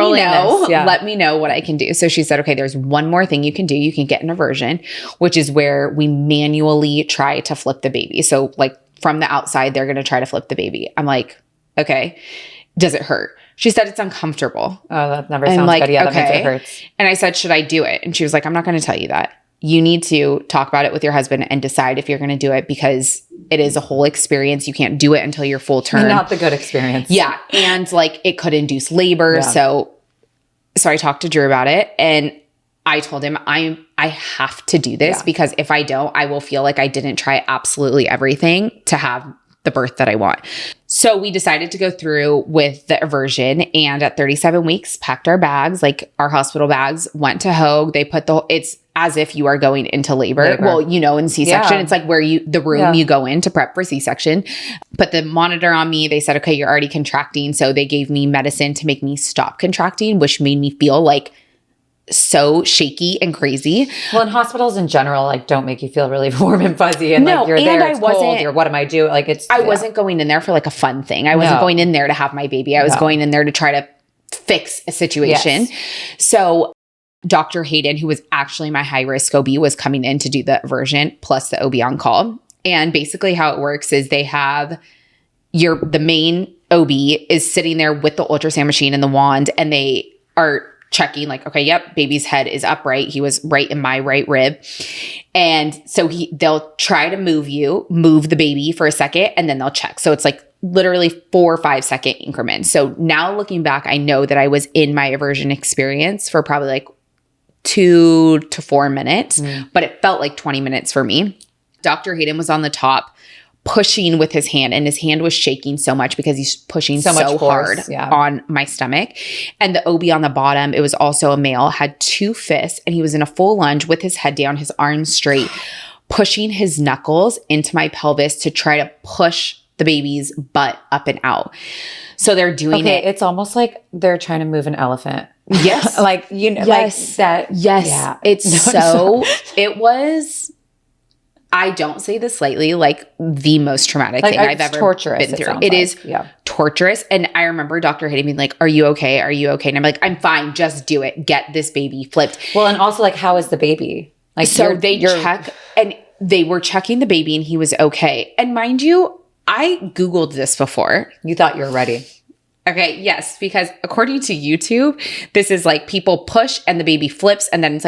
me know what I can do. So she said, okay, there's one more thing you can do. You can get an aversion, which is where we manually try to flip the baby. So from the outside, they're going to try to flip the baby. I'm like, okay, does it hurt? She said it's uncomfortable. Oh, that never sounds good. Yeah, that means it hurts. And I said, should I do it? And she was like, I'm not going to tell you that. You need to talk about it with your husband and decide if you're going to do it because it is a whole experience. You can't do it until you're full term. Not the good experience. Yeah. And it could induce labor. Yeah. So I talked to Drew about it and I told him I have to do this because if I don't, I will feel like I didn't try absolutely everything to have the birth that I want. So we decided to go through with the aversion and at 37 weeks, packed our bags, our hospital bags, went to Hoag. They put it's as if you are going into labor. Well, in C-section, it's where the room you go in to prep for C-section. Put the monitor on me. They said, okay, you're already contracting. So they gave me medicine to make me stop contracting, which made me feel so shaky and crazy. Well, in hospitals in general, don't make you feel really warm and fuzzy and you're there, it's cold, you're what am I doing? I wasn't going in there for a fun thing. I wasn't going in there to have my baby. I was going in there to try to fix a situation. Yes. So Dr. Hayden, who was actually my high risk OB, was coming in to do the aversion plus the OB on call. And basically how it works is they have the main OB is sitting there with the ultrasound machine and the wand and they are checking okay, yep, baby's head is upright. He was right in my right rib. And so they'll try to move the baby for a second and then they'll check. So it's literally 4 or 5 second increments. So now looking back, I know that I was in my aversion experience for probably 2 to 4 minutes, but it felt like 20 minutes for me. Dr. Hayden was on the top pushing with his hand and his hand was shaking so much because he's pushing so hard on my stomach. And the OB on the bottom, it was also a male, had 2 fists and he was in a full lunge with his head down, his arms straight, pushing his knuckles into my pelvis to try to push the baby's butt up and out. So they're doing it. It's almost like they're trying to move an elephant. Yes. Yes. That. Yes. Yeah. It was, I don't say this lightly, the most traumatic thing I've ever been through. It is torturous. And I remember Dr. Hayden being like, are you okay? Are you okay? And I'm like, I'm fine. Just do it. Get this baby flipped. Well, and also how is the baby? So they check and they were checking the baby and he was okay. And mind you, I Googled this before. You thought you were ready. Okay, yes, because according to YouTube, this is people push and the baby flips and then it's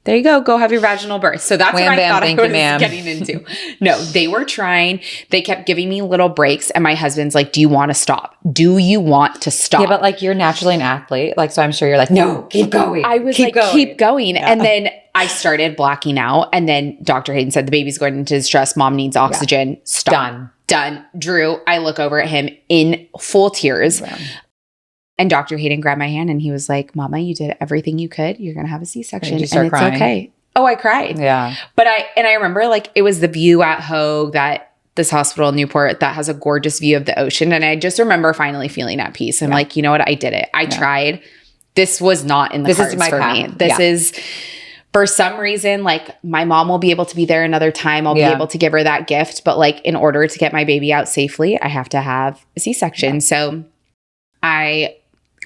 there you go have your vaginal birth. So that's what I thought I was getting into. No, they were trying. They kept giving me little breaks and my husband's like, do you want to stop? Do you want to stop? Yeah, but you're naturally an athlete. So I'm sure you're no, keep going. I was keep going. Yeah. And then I started blacking out and then Dr. Hayden said, the baby's going into distress. Mom needs oxygen. Yeah. Stop. Done. Drew, I look over at him in full tears. Yeah. And Dr. Hayden grabbed my hand and he was like, Mama, you did everything you could. You're going to have a C-section and it's crying? Okay. Oh, I cried. Yeah. But I remember it was the view at Hoag, this hospital in Newport that has a gorgeous view of the ocean. And I just remember finally feeling at peace. I'm you know what? I did it. I tried. This was not in the cards for me. This is, for some reason, my mom will be able to be there another time. I'll be able to give her that gift. But in order to get my baby out safely, I have to have a C-section. So I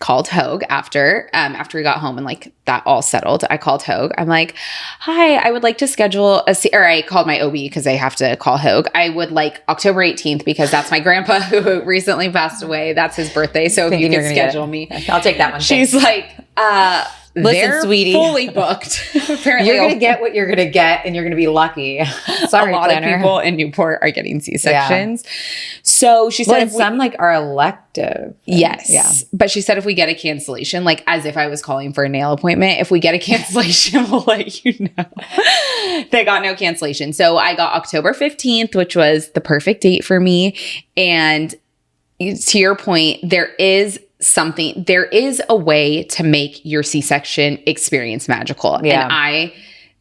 called Hogue after we got home and like that all settled. I called Hogue. I'm like, hi, I would like to schedule or I called my OB because I have to call Hogue. I would like October 18th because that's my grandpa who recently passed away. That's his birthday. So if you can schedule me. I'll take that one. She's like, listen, sweetie, fully booked. Apparently, you're going to get what you're going to get, and you're going to be lucky. Sorry, a lot of people in Newport are getting C-sections. Yeah. So she said, some like are elective. Yes. Yeah. But she said if we get a cancellation, like as if I was calling for a nail appointment, if we get a cancellation, we'll let you know. They got no cancellation. So I got October 15th, which was the perfect date for me. And to your point, there is a way to make your C-section experience magical. Yeah. And I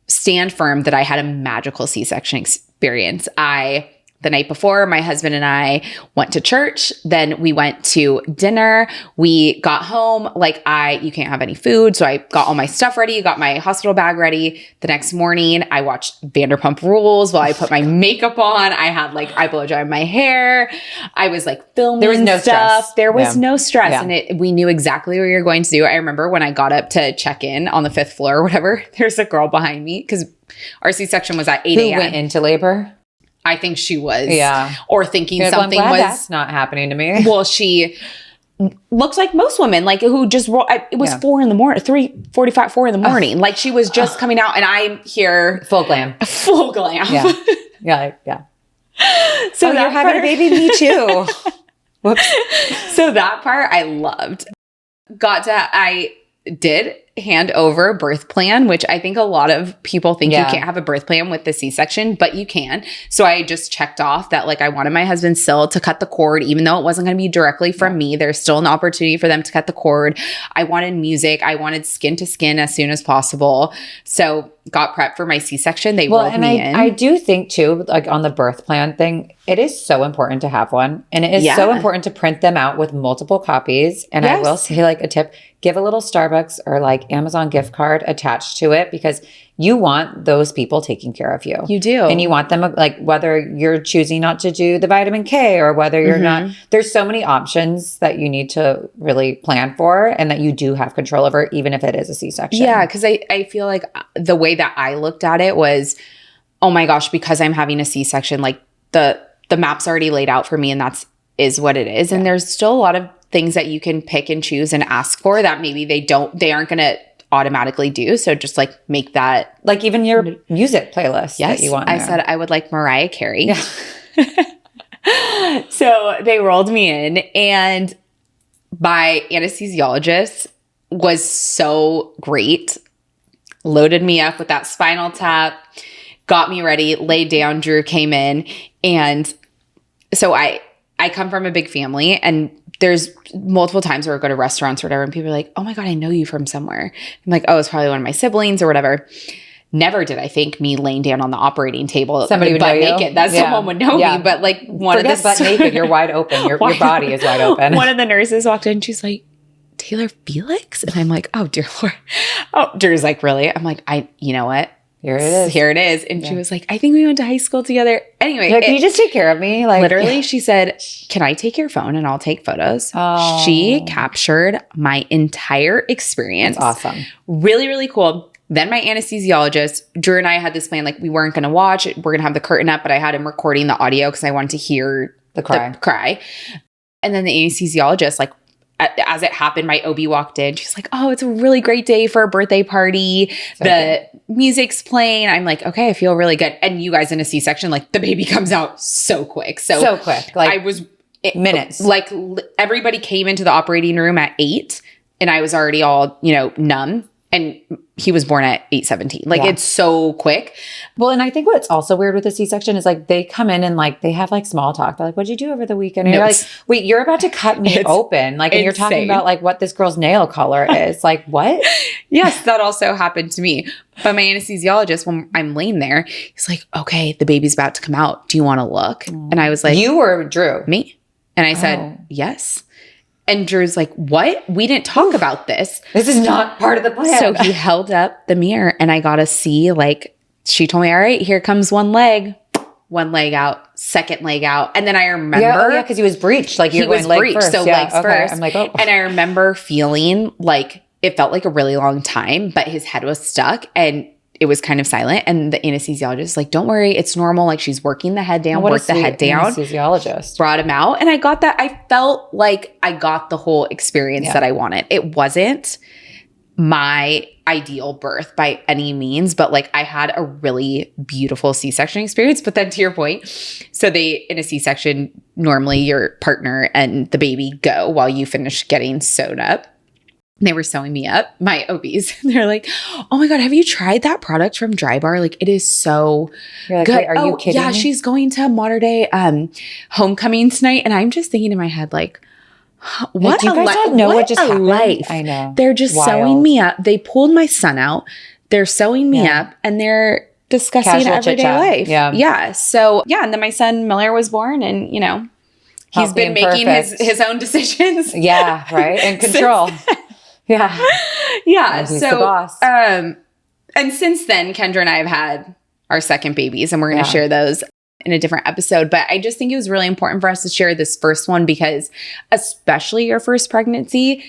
stand firm that I had a magical C-section experience. The night before, my husband and I went to church. Then we went to dinner. We got home. You can't have any food. So I got all my stuff ready, got my hospital bag ready. The next morning, I watched Vanderpump Rules while I put my makeup on. I had I blow dried my hair. I was filming. There was no stuff. stress. There was no stress. Yeah. And we knew exactly what we were going to do. I remember when I got up to check in on the 5th floor or whatever, there's a girl behind me because our C-section was at 8 a.m. Who went into labor? I think she was. Yeah. Or thinking something was. That's not happening to me. Well, she looks like most women, who just, it was 4 in the morning, 3:45, 4 in the morning. She was just coming out and I'm here. Full glam. Full glam. Yeah. Yeah. So you're having a baby? Me too. Whoops. So that part I loved. I did hand over a birth plan, which I think a lot of people think you can't have a birth plan with the C-section, but you can. So I just checked off that I wanted my husband still to cut the cord, even though it wasn't going to be directly from me. There's still an opportunity for them to cut the cord. I wanted music. I wanted skin to skin as soon as possible. So got prepped for my C-section. They rolled me in. I do think too, on the birth plan thing, it is so important to have one. And it is so important to print them out with multiple copies. And I will say a tip, give a little Starbucks or Amazon gift card attached to it because you want those people taking care of you. You do. And you want them whether you're choosing not to do the vitamin K or whether you're not, there's so many options that you need to really plan for and that you do have control over, even if it is a C-section. Yeah. Cause I feel like the way that I looked at it was, oh my gosh, because I'm having a C-section, the map's already laid out for me and is what it is. And there's still a lot of things that you can pick and choose and ask for that maybe they aren't going to automatically do. So just make that even your music playlist that you want. I said I would like Mariah Carey. Yeah. So they rolled me in and my anesthesiologist was so great. Loaded me up with that spinal tap, got me ready, laid down. Drew came in. And so I come from a big family and there's multiple times where I go to restaurants or whatever and people are like, oh my God, I know you from somewhere. I'm like, oh, it's probably one of my siblings or whatever. Never did I think me laying down on the operating table, somebody would know you. Naked, that someone would know me. But Forget butt naked, you're wide open. Your body is wide open. One of the nurses walked in, she's like, Taylor Felix? And I'm like, oh dear Lord. Oh, Drew's like, really? I'm like, you know what? Here it is. And she was like, I think we went to high school together. Anyway. Can you just take care of me? Literally, she said, can I take your phone and I'll take photos? Oh. She captured my entire experience. That's awesome. Really, really cool. Then my anesthesiologist, Drew and I had this plan, we weren't going to watch it. We're going to have the curtain up, but I had him recording the audio because I wanted to hear the cry. And then the anesthesiologist, as it happened, my OB walked in. She's like, oh, it's a really great day for a birthday party. The music's playing. I'm like, okay, I feel really good. And you guys in a C-section, the baby comes out so quick. So quick. I was minutes. Everybody came into the operating room at 8 and I was already all, numb. And he was born at 8:17. It's so quick. Well, and I think what's also weird with the C-section is they come in and they have small talk. They're like, what'd you do over the weekend? And you're like, wait, you're about to cut me open. And you're talking about what this girl's nail color is. What? Yes, that also happened to me. But my anesthesiologist, when I'm laying there, he's like, okay, the baby's about to come out. Do you want to look? And I was like, you or Drew? Me. And I said, yes. And Drew's like, what? We didn't talk about this. This is not part of the plan. So he held up the mirror and I got to see, she told me, all right, here comes one leg. one leg out, second leg out. And then I remember. Yeah, because he was breached. Like he was breached. First. So legs first. I'm like, oh. And I remember feeling like it felt like a really long time, but his head was stuck and it was kind of silent. And the anesthesiologist was like, don't worry, it's normal. Like she's working the head down, work the head down. Anesthesiologist. Brought him out. And I got that. I felt like I got the whole experience that I wanted. It wasn't my ideal birth by any means, but like I had a really beautiful C-section experience. But then to your point, so in a C-section, normally your partner and the baby go while you finish getting sewn up. They were sewing me up, my OBs. They're like, oh my God, have you tried that product from Dry Bar? Like, it is so You're like, good. Wait, are you kidding me? She's going to Mater Day homecoming tonight. And I'm just thinking in my head, like, what you guys don't know what just happened? Life. I know. They're just sewing me up. They pulled my son out. They're sewing me up and they're discussing Casual everyday chit-chat. life. Yeah. Yeah. So, yeah. And then my son Miller was born and, you know, he's been making his own decisions. Yeah. Right. And control. Yeah. Yeah. He's so, the boss. and since then, Kendra and I have had our second babies and we're going to share those in a different episode. But I just think it was really important for us to share this first one because especially your first pregnancy,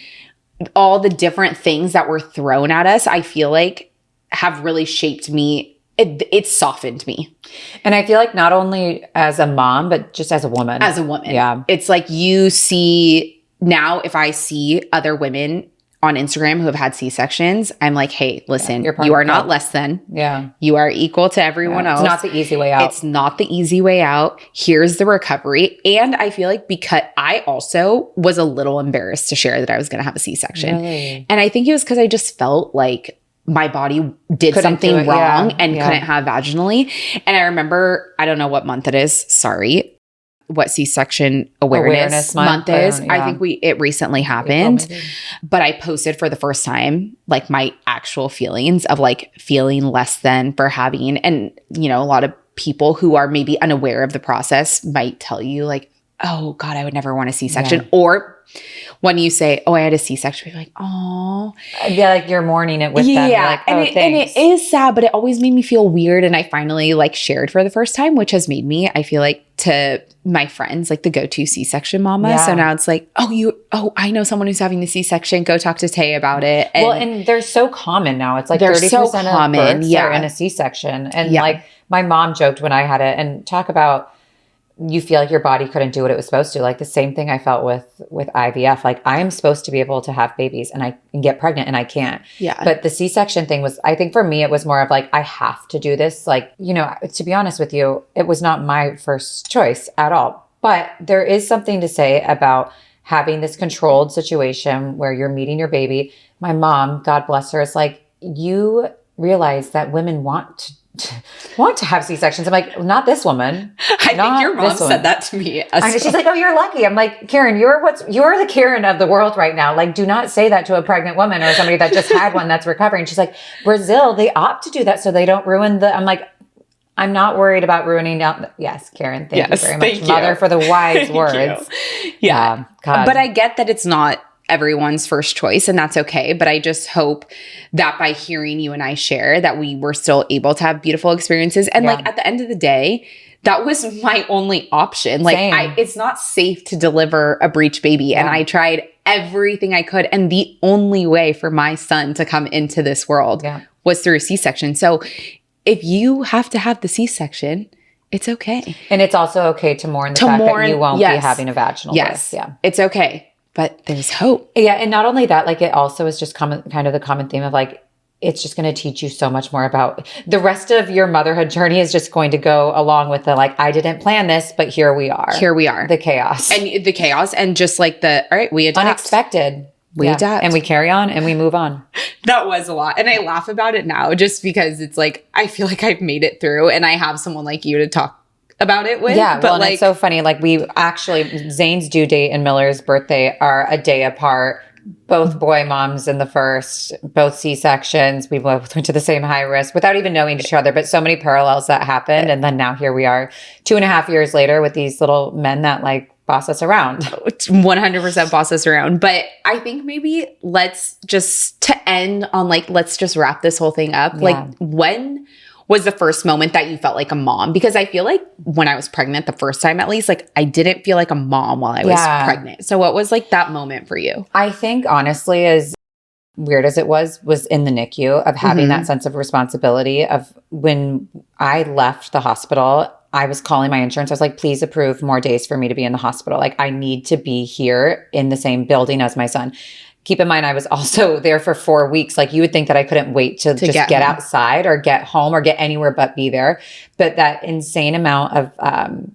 all the different things that were thrown at us, I feel like have really shaped me. It softened me. And I feel like not only as a mom, but just as a woman. As a woman. Yeah. It's like you see now, if I see other women on Instagram who have had C-sections, I'm like, hey, listen, you are not less than. Yeah. You are equal to everyone else. It's not the easy way out. It's not the easy way out. Here's the recovery. And I feel like because I also was a little embarrassed to share that I was going to have a C-section. Really? And I think it was because I just felt like my body did something wrong and couldn't have vaginally. And I remember, I don't know what month it is. Sorry. What C-section awareness month is. I think it recently happened, but I posted for the first time, like my actual feelings of like feeling less than for having, and you know, a lot of people who are maybe unaware of the process might tell you like, oh God, I would never want a C-section. Or when you say, oh, I had a C-section, you're like, oh. Yeah, like you're mourning it with them. You're like, oh, and it is sad, but it always made me feel weird. And I finally like shared for the first time, which has made me, I feel like, to my friends, like the go-to C-section mama. So now it's like, I know someone who's having the C-section. Go talk to Tay about it. And they're so common now. It's like 30% so of births are in a C-section. And like my mom joked when I had it, and talk about you feel like your body couldn't do what it was supposed to. Like the same thing I felt with IVF. Like I am supposed to be able to have babies and I can get pregnant and I can't. Yeah. But the C-section thing was, I think for me, it was more of like, I have to do this. Like, you know, to be honest with you, it was not my first choice at all. But there is something to say about having this controlled situation where you're meeting your baby. My mom, God bless her, is like, you realize that women want to have C-sections. I'm like, not this woman. I think your mom said that to me. She's like, oh, you're lucky. I'm like, Karen, you're the Karen of the world right now. Like, do not say that to a pregnant woman or somebody that just had one that's recovering. She's like, Brazil, they opt to do that so they don't ruin I'm like, I'm not worried about ruining down. Yes, Karen, thank you very much. Mother, for the wise words. Yeah. But I get that it's not everyone's first choice, and that's okay. But I just hope that by hearing you and I share that we were still able to have beautiful experiences. And like at the end of the day, that was my only option. Like it's not safe to deliver a breech baby. And I tried everything I could. And the only way for my son to come into this world was through a C-section. So if you have to have the C-section, it's okay. And it's also okay to mourn the fact that you won't be having a vaginal birth. Yeah. It's okay. But there's hope. Yeah. And not only that, like it also is just kind of the common theme of like, it's just going to teach you so much more about the rest of your motherhood journey is just going to go along with the, like, I didn't plan this, but here we are. Here we are. The chaos. And the chaos and just like all right, we adapt. Unexpected. We adapt. And we carry on and we move on. That was a lot. And I laugh about it now just because it's like, I feel like I've made it through and I have someone like you to talk about it with. Yeah, but like, it's so funny. Like we actually, Zane's due date and Miller's birthday are a day apart. Both boy moms in the first, both C-sections. We both went to the same high risk without even knowing each other, but so many parallels that happened. And then now here we are 2.5 years later with these little men that like boss us around. 100% boss us around. But I think maybe let's just to end on like, let's just wrap this whole thing up. Yeah. Like when was the first moment that you felt like a mom? Because I feel like when I was pregnant the first time, at least, like I didn't feel like a mom while I was pregnant. So what was like that moment for you? I think honestly, as weird as it was in the NICU of having that sense of responsibility of when I left the hospital, I was calling my insurance. I was like, please approve more days for me to be in the hospital. Like I need to be here in the same building as my son. Keep in mind, I was also there for 4 weeks. Like you would think that I couldn't wait to just get outside or get home or get anywhere but be there. But that insane amount of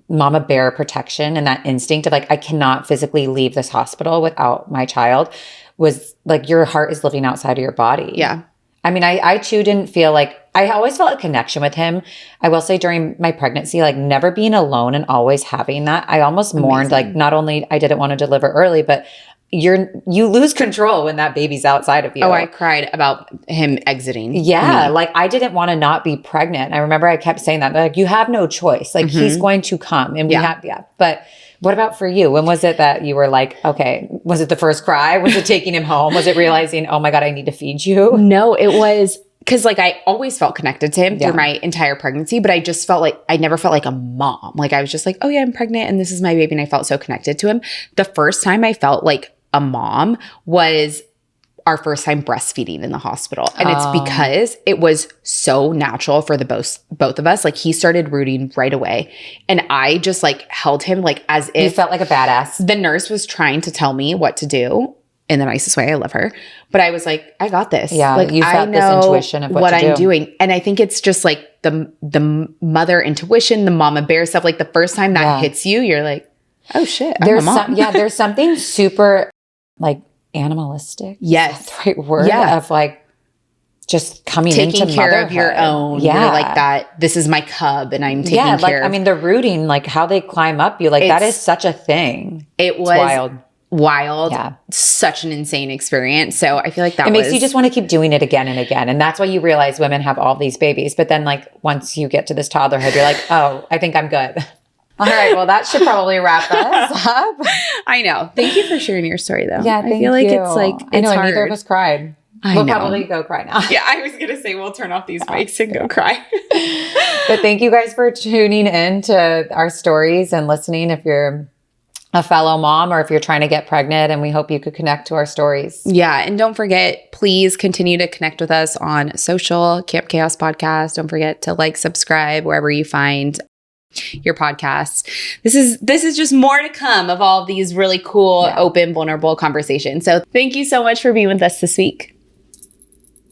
mama bear protection and that instinct of like, I cannot physically leave this hospital without my child was like, your heart is living outside of your body. Yeah. I mean, I too didn't feel like, I always felt a connection with him. I will say during my pregnancy, like never being alone and always having that, I almost mourned, like not only I didn't want to deliver early, but you lose control when that baby's outside of you. Oh, I cried about him exiting. Yeah. Like I didn't want to not be pregnant. I remember I kept saying that, like, you have no choice. Like he's going to come and we have, But what about for you? When was it that you were like, okay, was it the first cry? Was it taking him home? Was it realizing, oh my God, I need to feed you? No, it was because like I always felt connected to him through my entire pregnancy, but I just felt like I never felt like a mom. Like I was just like, oh yeah, I'm pregnant and this is my baby. And I felt so connected to him. The first time I felt like a mom was our first time breastfeeding in the hospital. And it's because it was so natural for the both of us. Like he started rooting right away. And I just like held him like as if— You felt like a badass. The nurse was trying to tell me what to do in the nicest way. I love her. But I was like, I got this. Yeah, like you felt this intuition of what to I'm do. doing. And I think it's just like the mother intuition, the mama bear stuff. Like the first time that hits you, you're like, oh shit, I'm a mom. There's something super like animalistic. Yes. Is that the right word? Yeah. Of like just coming taking into care motherhood. of your own. Yeah. You're like that. This is my cub and I'm taking care like, of. I mean, the rooting, like how they climb up you, like that is such a thing. It was wild. Yeah. Such an insane experience. So I feel like that makes you just want to keep doing it again and again. And that's why you realize women have all these babies. But then like once you get to this toddlerhood, you're like, oh, I think I'm good. All right. Well, that should probably wrap us up. I know. Thank you for sharing your story though. Yeah, I feel like it's like, I know, it's hard. Neither of us cried. We'll probably go cry now. Yeah, I was going to say we'll turn off these mics and go cry. But thank you guys for tuning in to our stories and listening if you're a fellow mom or if you're trying to get pregnant, and we hope you could connect to our stories. Yeah. And don't forget, please continue to connect with us on social, Camp Chaos Podcast. Don't forget to like, subscribe wherever you find your podcasts. This is just more to come of all these really cool, open, vulnerable conversations. So thank you so much for being with us this week.